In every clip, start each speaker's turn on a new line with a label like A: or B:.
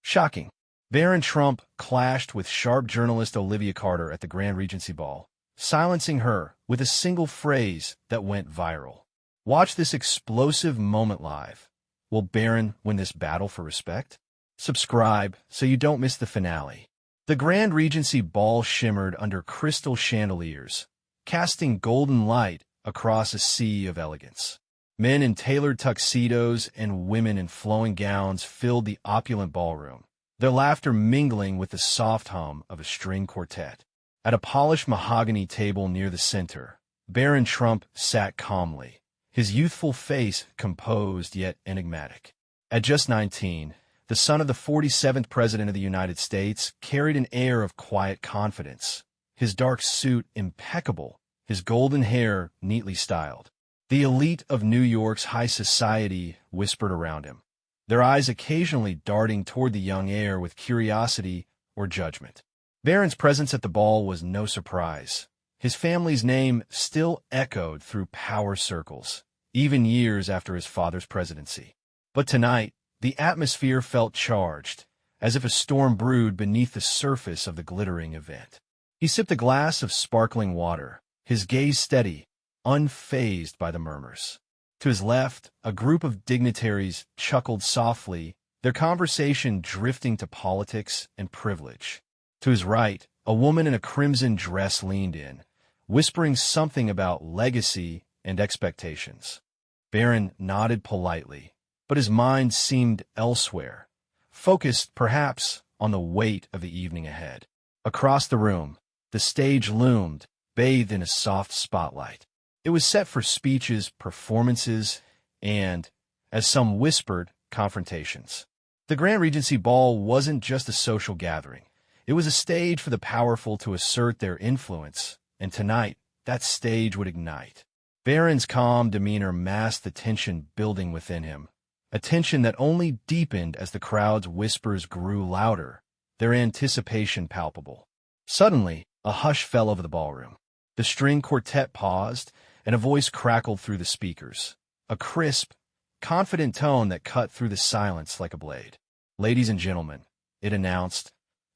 A: Shocking. Barron Trump clashed with sharp journalist Olivia Carter at the Grand Regency Ball, silencing her with a single phrase that went viral. Watch this explosive moment live. Will Barron win this battle for respect? Subscribe so you don't miss the finale. The Grand Regency Ball shimmered under crystal chandeliers, casting golden light across a sea of elegance. Men in tailored tuxedos and women in flowing gowns filled the opulent ballroom, their laughter mingling with the soft hum of a string quartet. At a polished mahogany table near the center, Barron Trump sat calmly, his youthful face composed yet enigmatic. At just 19, the son of the 47th President of the United States carried an air of quiet confidence, his dark suit impeccable, his golden hair neatly styled. The elite of New York's high society whispered around him, their eyes occasionally darting toward the young heir with curiosity or judgment. Barron's presence at the ball was no surprise. His family's name still echoed through power circles, even years after his father's presidency. But tonight, the atmosphere felt charged, as if a storm brewed beneath the surface of the glittering event. He sipped a glass of sparkling water, his gaze steady, unfazed by the murmurs. To his left, a group of dignitaries chuckled softly, their conversation drifting to politics and privilege. To his right, a woman in a crimson dress leaned in, whispering something about legacy and expectations. Barron nodded politely, but his mind seemed elsewhere, focused perhaps on the weight of the evening ahead. Across the room, the stage loomed, bathed in a soft spotlight. It was set for speeches, performances, and, as some whispered, confrontations. The Grand Regency Ball wasn't just a social gathering. It was a stage for the powerful to assert their influence, and tonight, that stage would ignite. Barron's calm demeanor masked the tension building within him, a tension that only deepened as the crowd's whispers grew louder, their anticipation palpable. Suddenly, a hush fell over the ballroom. The string quartet paused, and a voice crackled through the speakers, a crisp, confident tone that cut through the silence like a blade. "Ladies and gentlemen," it announced,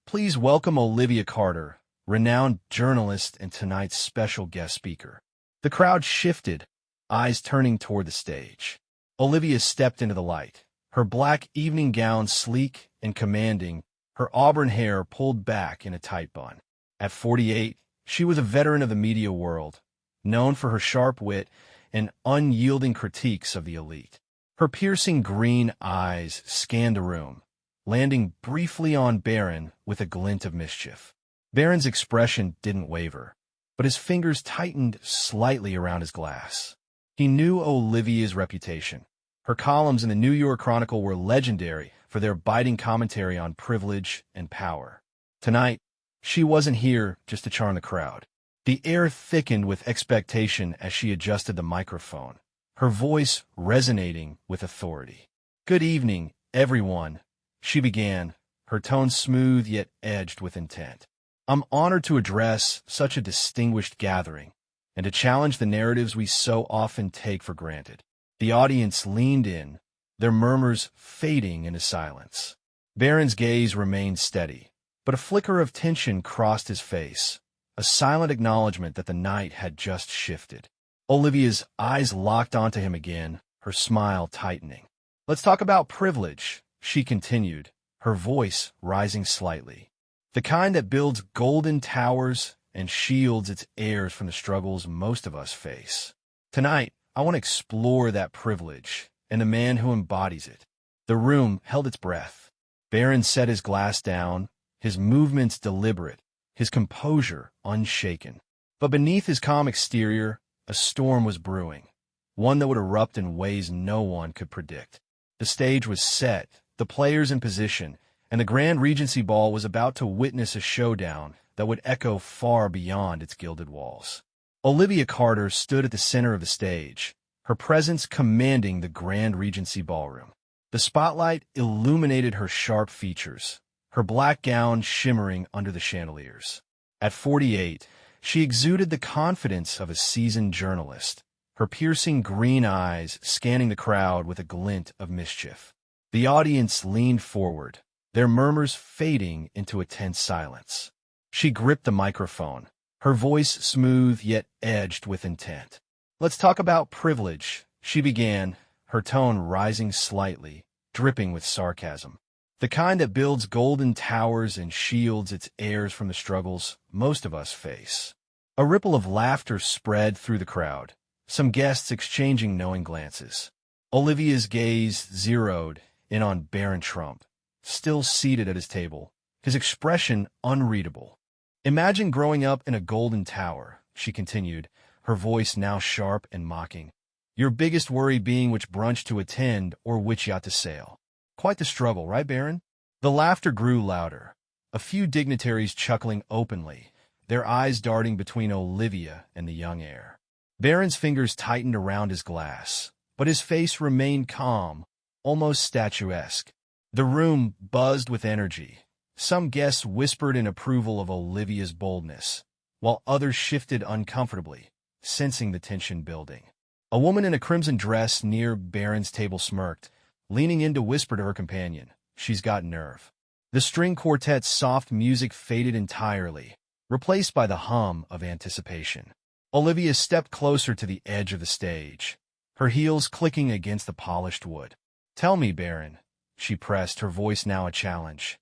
A: "please welcome Olivia Carter, renowned journalist and tonight's special guest speaker." The crowd shifted, eyes turning toward the stage. Olivia stepped into the light, her black evening gown sleek and commanding, her auburn hair pulled back in a tight bun. At 48, she was a veteran of the media world, known for her sharp wit and unyielding critiques of the elite. Her piercing green eyes scanned the room, landing briefly on Barron with a glint of mischief. Barron's expression didn't waver, but his fingers tightened slightly around his glass. He knew Olivia's reputation. Her columns in the New York Chronicle were legendary for their biting commentary on privilege and power. Tonight, she wasn't here just to charm the crowd. The air thickened with expectation as she adjusted the microphone, her voice resonating with authority. "Good evening, everyone," she began, her tone smooth yet edged with intent. "I'm honored to address such a distinguished gathering and to challenge the narratives we so often take for granted." The audience leaned in, their murmurs fading into silence. Barron's gaze remained steady, but a flicker of tension crossed his face, a silent acknowledgement that the night had just shifted. Olivia's eyes locked onto him again, her smile tightening. "Let's talk about privilege," she continued, her voice rising slightly. "The kind that builds golden towers and shields its heirs from the struggles most of us face. Tonight, I want to explore that privilege and the man who embodies it." The room held its breath. Barron set his glass down, his movements deliberate, his composure unshaken. But beneath his calm exterior, a storm was brewing, one that would erupt in ways no one could predict. The stage was set, the players in position, and the Grand Regency Ball was about to witness a showdown that would echo far beyond its gilded walls. Olivia Carter stood at the center of the stage, her presence commanding the Grand Regency Ballroom. The spotlight illuminated her sharp features, her black gown shimmering under the chandeliers. At 48, she exuded the confidence of a seasoned journalist, her piercing green eyes scanning the crowd with a glint of mischief. The audience leaned forward, their murmurs fading into a tense silence. She gripped the microphone, her voice smooth yet edged with intent. "Let's talk about privilege," she began, her tone rising slightly, dripping with sarcasm. "The kind that builds golden towers and shields its heirs from the struggles most of us face." A ripple of laughter spread through the crowd, some guests exchanging knowing glances. Olivia's gaze zeroed in on Baron Trump, still seated at his table, his expression unreadable. "Imagine growing up in a golden tower," she continued, her voice now sharp and mocking. "Your biggest worry being which brunch to attend or which yacht to sail. Quite the struggle, right, Baron?" The laughter grew louder, a few dignitaries chuckling openly, their eyes darting between Olivia and the young heir. Baron's fingers tightened around his glass, but his face remained calm, almost statuesque. The room buzzed with energy. Some guests whispered in approval of Olivia's boldness, while others shifted uncomfortably, sensing the tension building. A woman in a crimson dress near Baron's table smirked, leaning in to whisper to her companion, "She's got nerve." The string quartet's soft music faded entirely, replaced by the hum of anticipation. Olivia stepped closer to the edge of the stage, her heels clicking against the polished wood. "Tell me, Baron," she pressed, her voice now a challenge.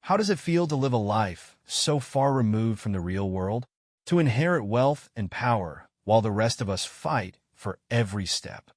A: "How does it feel to live a life so far removed from the real world? To inherit wealth and power while the rest of us fight for every step?"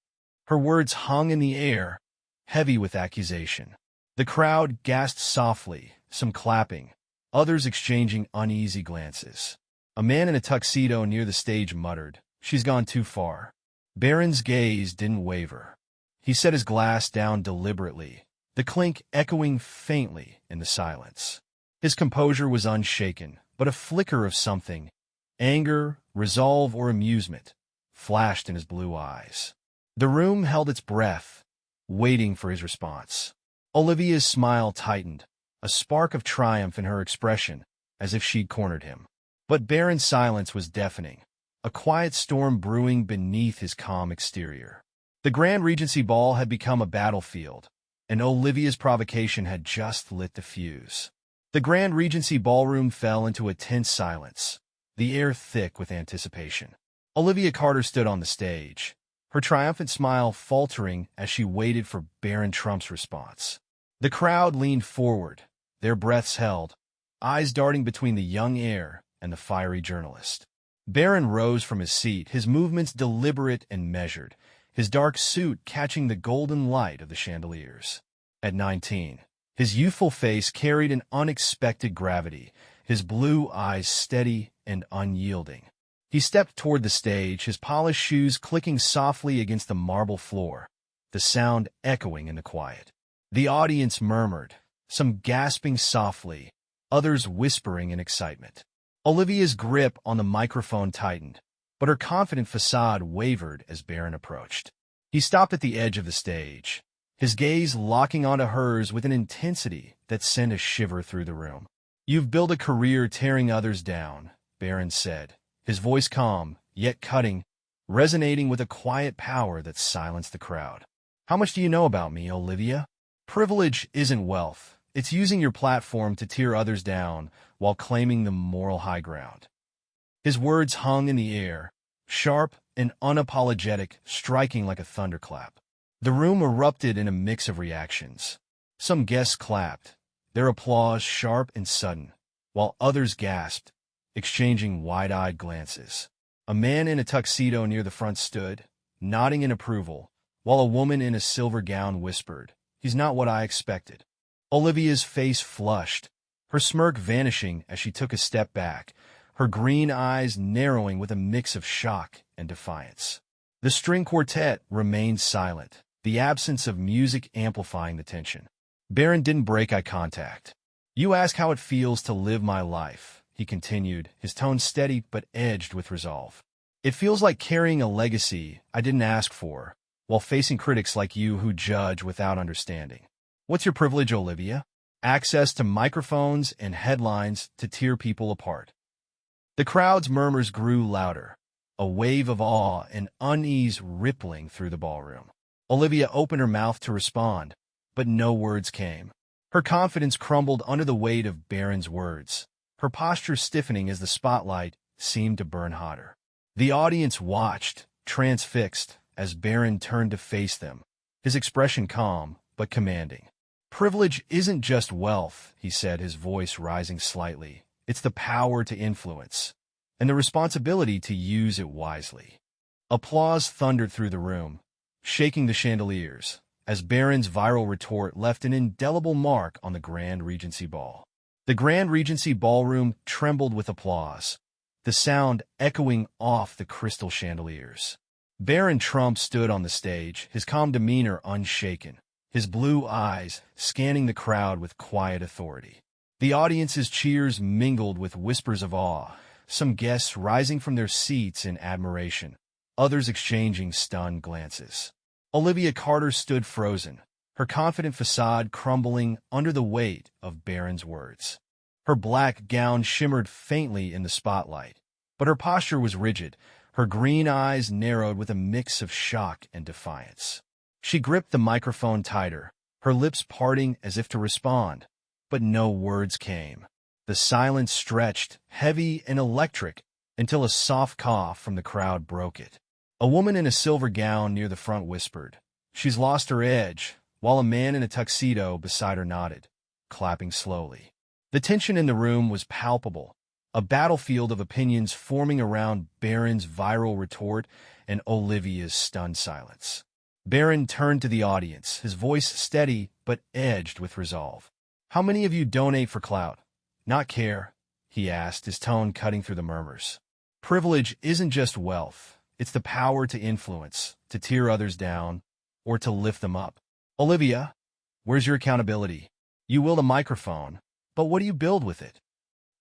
A: Her words hung in the air, heavy with accusation. The crowd gasped softly, some clapping, others exchanging uneasy glances. A man in a tuxedo near the stage muttered, "She's gone too far." Baron's gaze didn't waver. He set his glass down deliberately, the clink echoing faintly in the silence. His composure was unshaken, but a flicker of something, anger, resolve, or amusement, flashed in his blue eyes. The room held its breath, waiting for his response. Olivia's smile tightened, a spark of triumph in her expression, as if she'd cornered him. But Baron's silence was deafening, a quiet storm brewing beneath his calm exterior. The Grand Regency Ball had become a battlefield, and Olivia's provocation had just lit the fuse. The Grand Regency Ballroom fell into a tense silence, the air thick with anticipation. Olivia Carter stood on the stage, her triumphant smile faltering as she waited for Baron Trump's response. The crowd leaned forward, their breaths held, eyes darting between the young heir and the fiery journalist. Baron rose from his seat, his movements deliberate and measured, his dark suit catching the golden light of the chandeliers. At 19, his youthful face carried an unexpected gravity, his blue eyes steady and unyielding. He stepped toward the stage, his polished shoes clicking softly against the marble floor, the sound echoing in the quiet. The audience murmured, some gasping softly, others whispering in excitement. Olivia's grip on the microphone tightened, but her confident facade wavered as Baron approached. He stopped at the edge of the stage, his gaze locking onto hers with an intensity that sent a shiver through the room. "You've built a career tearing others down," Baron said, his voice calm, yet cutting, resonating with a quiet power that silenced the crowd. "How much do you know about me, Olivia? Privilege isn't wealth. It's using your platform to tear others down while claiming the moral high ground." His words hung in the air, sharp and unapologetic, striking like a thunderclap. The room erupted in a mix of reactions. Some guests clapped, their applause sharp and sudden, while others gasped, exchanging wide-eyed glances. A man in a tuxedo near the front stood, nodding in approval, while a woman in a silver gown whispered, "He's not what I expected." Olivia's face flushed, her smirk vanishing as she took a step back, her green eyes narrowing with a mix of shock and defiance. The string quartet remained silent, the absence of music amplifying the tension. Baron didn't break eye contact. "You ask how it feels to live my life," he continued, his tone steady but edged with resolve. "It feels like carrying a legacy I didn't ask for, while facing critics like you who judge without understanding. What's your privilege, Olivia? Access to microphones and headlines to tear people apart." The crowd's murmurs grew louder, a wave of awe and unease rippling through the ballroom. Olivia opened her mouth to respond, but no words came. Her confidence crumbled under the weight of Barron's words, her posture stiffening as the spotlight seemed to burn hotter. The audience watched, transfixed, as Barron turned to face them, his expression calm but commanding. "Privilege isn't just wealth," he said, his voice rising slightly. "It's the power to influence, and the responsibility to use it wisely." Applause thundered through the room, shaking the chandeliers, as Barron's viral retort left an indelible mark on the Grand Regency Ball. The Grand Regency Ballroom trembled with applause, the sound echoing off the crystal chandeliers. Barron Trump stood on the stage, his calm demeanor unshaken, his blue eyes scanning the crowd with quiet authority. The audience's cheers mingled with whispers of awe, some guests rising from their seats in admiration, others exchanging stunned glances. Olivia Carter stood frozen, her confident facade crumbling under the weight of Barron's words. Her black gown shimmered faintly in the spotlight, but her posture was rigid, her green eyes narrowed with a mix of shock and defiance. She gripped the microphone tighter, her lips parting as if to respond, but no words came. The silence stretched, heavy and electric, until a soft cough from the crowd broke it. A woman in a silver gown near the front whispered, "She's lost her edge," while a man in a tuxedo beside her nodded, clapping slowly. The tension in the room was palpable, a battlefield of opinions forming around Barron's viral retort and Olivia's stunned silence. Barron turned to the audience, his voice steady but edged with resolve. "How many of you donate for clout, not care?" he asked, his tone cutting through the murmurs. "Privilege isn't just wealth. It's the power to influence, to tear others down, or to lift them up. Olivia, where's your accountability? You wield a microphone, but what do you build with it?"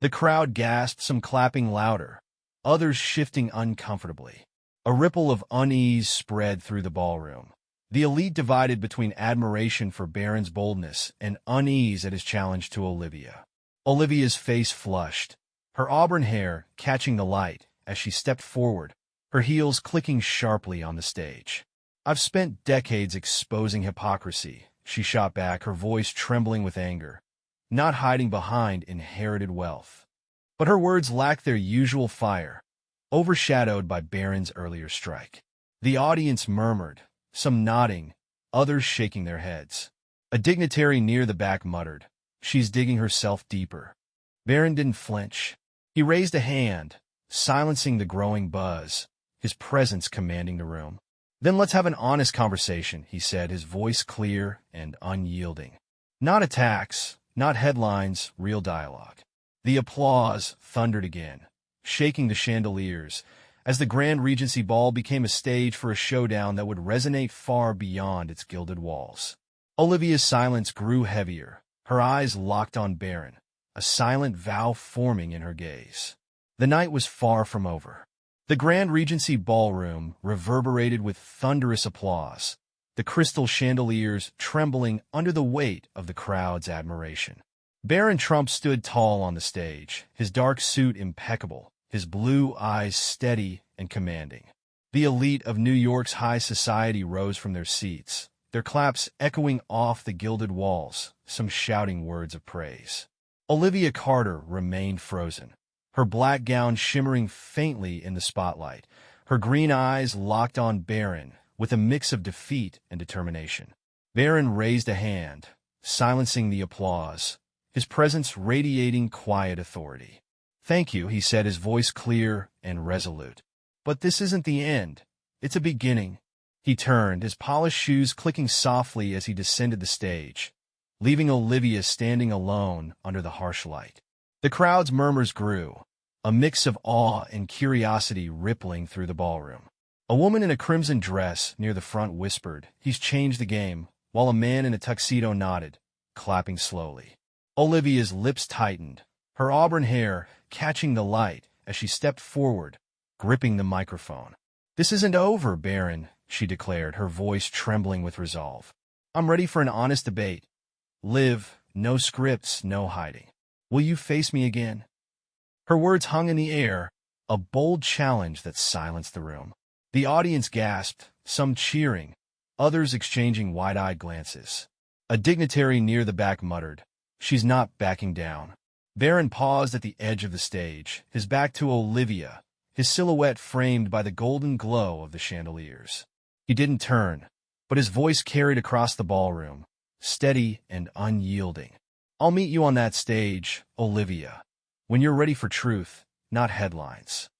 A: The crowd gasped, some clapping louder, others shifting uncomfortably. A ripple of unease spread through the ballroom. The elite divided between admiration for Barron's boldness and unease at his challenge to Olivia. Olivia's face flushed, her auburn hair catching the light as she stepped forward, her heels clicking sharply on the stage. "I've spent decades exposing hypocrisy," she shot back, her voice trembling with anger, not hiding behind inherited wealth. But her words lacked their usual fire, overshadowed by Barron's earlier strike. The audience murmured, some nodding, others shaking their heads. A dignitary near the back muttered, "She's digging herself deeper." Barron didn't flinch. He raised a hand, silencing the growing buzz, his presence commanding the room. "Then let's have an honest conversation," he said, his voice clear and unyielding. "Not attacks, not headlines, real dialogue." The applause thundered again, shaking the chandeliers, as the Grand Regency Ball became a stage for a showdown that would resonate far beyond its gilded walls. Olivia's silence grew heavier, her eyes locked on Barron, a silent vow forming in her gaze. The night was far from over. The Grand Regency Ballroom reverberated with thunderous applause, the crystal chandeliers trembling under the weight of the crowd's admiration. Barron Trump stood tall on the stage, his dark suit impeccable, his blue eyes steady and commanding. The elite of New York's high society rose from their seats, their claps echoing off the gilded walls, some shouting words of praise. Olivia Carter remained frozen, her black gown shimmering faintly in the spotlight, her green eyes locked on Barron with a mix of defeat and determination. Barron raised a hand, silencing the applause, his presence radiating quiet authority. "Thank you," he said, his voice clear and resolute. "But this isn't the end. It's a beginning." He turned, his polished shoes clicking softly as he descended the stage, leaving Olivia standing alone under the harsh light. The crowd's murmurs grew, a mix of awe and curiosity rippling through the ballroom. A woman in a crimson dress near the front whispered, "He's changed the game," while a man in a tuxedo nodded, clapping slowly. Olivia's lips tightened, her auburn hair catching the light as she stepped forward, gripping the microphone. "This isn't over, Barron," she declared, her voice trembling with resolve. "I'm ready for an honest debate. Live, no scripts, no hiding. Will you face me again?" Her words hung in the air, a bold challenge that silenced the room. The audience gasped, some cheering, others exchanging wide-eyed glances. A dignitary near the back muttered, "She's not backing down." Barron paused at the edge of the stage, his back to Olivia, his silhouette framed by the golden glow of the chandeliers. He didn't turn, but his voice carried across the ballroom, steady and unyielding. "I'll meet you on that stage, Olivia, when you're ready for truth, not headlines."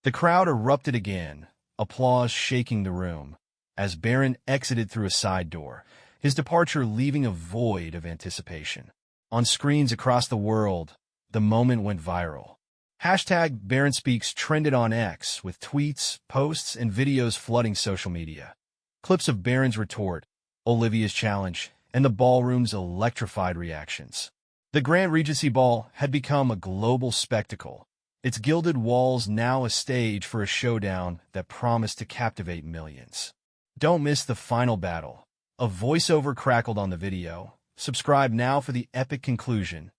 A: The crowd erupted again, applause shaking the room, as Barron exited through a side door, his departure leaving a void of anticipation. On screens across the world, the moment went viral. Hashtag BarronSpeaks trended on X, with tweets, posts, and videos flooding social media. Clips of Barron's retort, Olivia's challenge, and the ballroom's electrified reactions. The Grand Regency Ball had become a global spectacle, its gilded walls now a stage for a showdown that promised to captivate millions. Don't miss the final battle. A voiceover crackled on the video. Subscribe now for the epic conclusion.